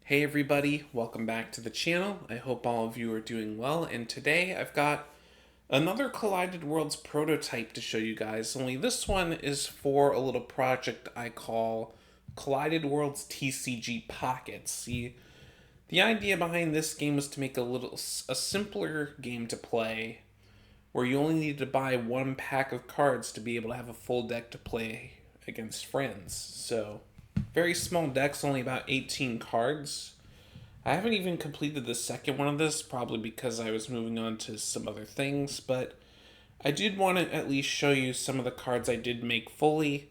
Hey everybody, welcome back to the channel. I hope all of you are doing well, and today I've got another Collided Worlds prototype to show you guys, only this one is for a little project I call Collided Worlds TCG Pockets. See, the idea behind this game was to make a simpler game to play, where you only need to buy one pack of cards to be able to have a full deck to play against friends. So, very small decks, only about 18 cards. I haven't even completed the second one of this, probably because I was moving on to some other things, but I did want to at least show you some of the cards I did make fully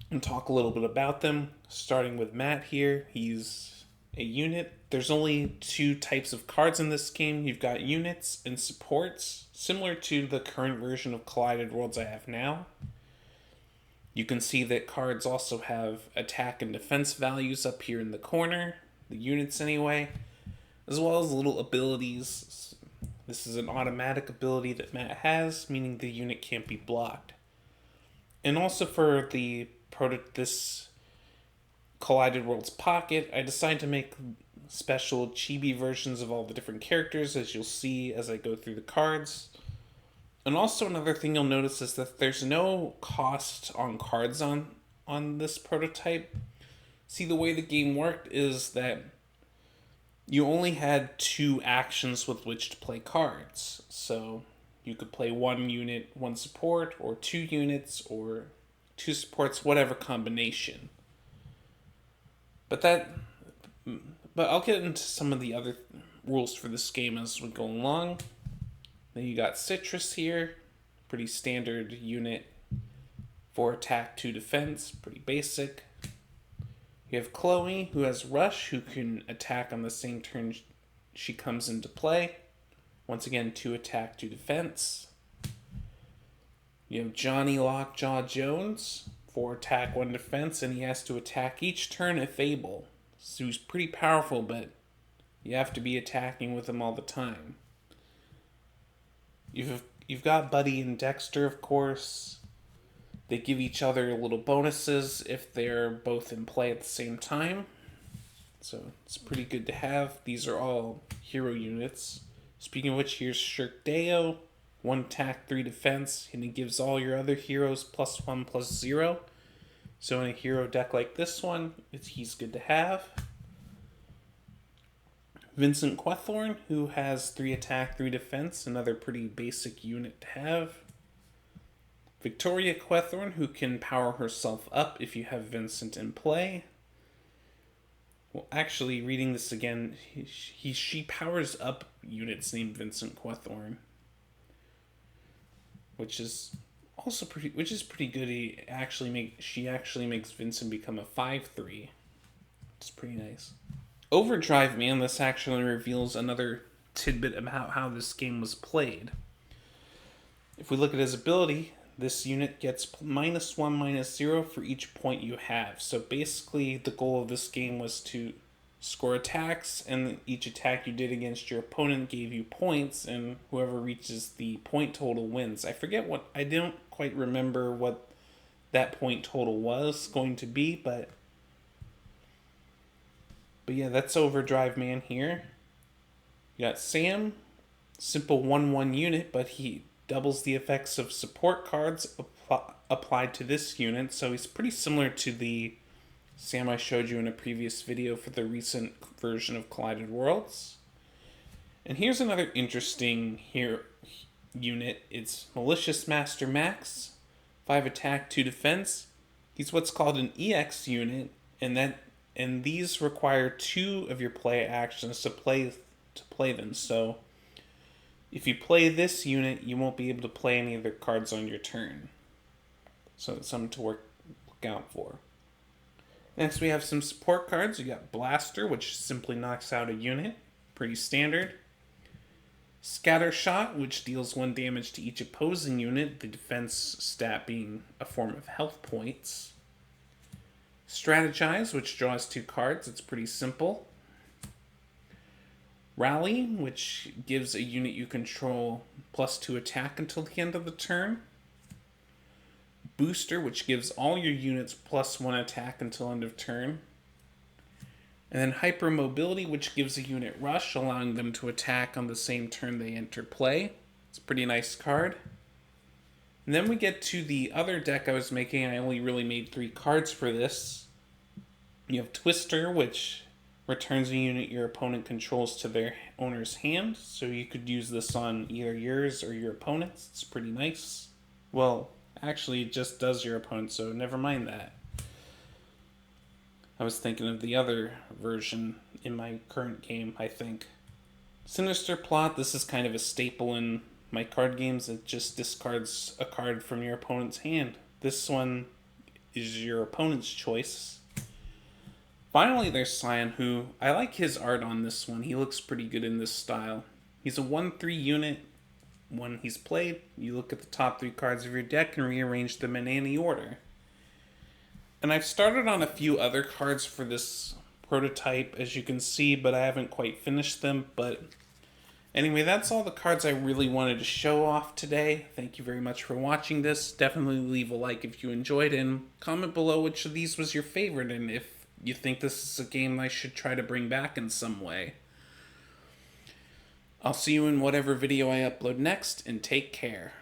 and talk a little bit about them. Starting with Matt here, he's a unit. There's only two types of cards in this game. You've got units and supports, similar to the current version of Collided Worlds I have now. You can see that cards also have attack and defense values up here in the corner, the units anyway, as well as little abilities. This is an automatic ability that Matt has, meaning the unit can't be blocked. And also for this Collided Worlds Pocket, I decided to make special chibi versions of all the different characters, as you'll see as I go through the cards. And also another thing you'll notice is that there's no cost on cards on this prototype. See, the way the game worked is that you only had two actions with which to play cards. So you could play one unit, one support, or two units, or two supports, whatever combination. But I'll get into some of the other rules for this game as we go along. Then you got Citrus here, pretty standard unit for attack to defense, pretty basic. You have Chloe, who has Rush, who can attack on the same turn she comes into play. Once again, 2 attack, 2 defense. You have Johnny Lockjaw Jones, 4 attack, 1 defense, and he has to attack each turn if able. So he's pretty powerful, but you have to be attacking with him all the time. You've got Buddy and Dexter, of course. They give each other little bonuses if they're both in play at the same time. So it's pretty good to have. These are all hero units. Speaking of which, here's Shirkdeo. 1 attack, 3 defense, and he gives all your other heroes +1/+0. So in a hero deck like this one, he's good to have. Vincent Quethorn, who has 3 attack, 3 defense, another pretty basic unit to have. Victoria Quethorn, who can power herself up if you have Vincent in play. Well, actually, reading this again, she powers up units named Vincent Quethorn, which is pretty good. She actually makes Vincent become a 5/3. It's pretty nice. Overdrive Man, this actually reveals another tidbit about how this game was played. If we look at his ability, this unit gets -1/-0 for each point you have. So basically, the goal of this game was to score attacks, and each attack you did against your opponent gave you points, and whoever reaches the point total wins. I don't quite remember what that point total was going to be, but yeah, that's Overdrive Man here. You got Sam, simple 1/1 unit, but he doubles the effects of support cards applied to this unit, so he's pretty similar to the Sam I showed you in a previous video for the recent version of Collided Worlds. And here's another interesting unit. It's Malicious Master Max, 5 attack, 2 defense. He's what's called an EX unit, and these require 2 of your play actions to play them. So if you play this unit, you won't be able to play any of their cards on your turn. So it's something to look out for. Next, we have some support cards. You got Blaster, which simply knocks out a unit. Pretty standard. Scatter Shot, which deals 1 damage to each opposing unit, the defense stat being a form of health points. Strategize, which draws 2 cards. It's pretty simple. Rally, which gives a unit you control +2 attack until the end of the turn. Booster, which gives all your units +1 attack until end of turn. And then hypermobility, which gives a unit rush, allowing them to attack on the same turn they enter play. It's a pretty nice card. And then we get to the other deck I was making. I only really made 3 cards for this. You have Twister, which returns a unit your opponent controls to their owner's hand. So you could use this on either yours or your opponent's. It's pretty nice. Well, actually, it just does your opponent, so never mind that. I was thinking of the other version in my current game, I think. Sinister Plot, this is kind of a staple in my card games. It just discards a card from your opponent's hand. This one is your opponent's choice. Finally, there's Scion, who I like his art on this one. He looks pretty good in this style. He's a 1/3 unit. When he's played, you look at the top 3 cards of your deck and rearrange them in any order. And I've started on a few other cards for this prototype, as you can see, but I haven't quite finished them. But anyway, that's all the cards I really wanted to show off today. Thank you very much for watching this. Definitely leave a like if you enjoyed it, and comment below which of these was your favorite, and if you think this is a game I should try to bring back in some way. I'll see you in whatever video I upload next, and take care.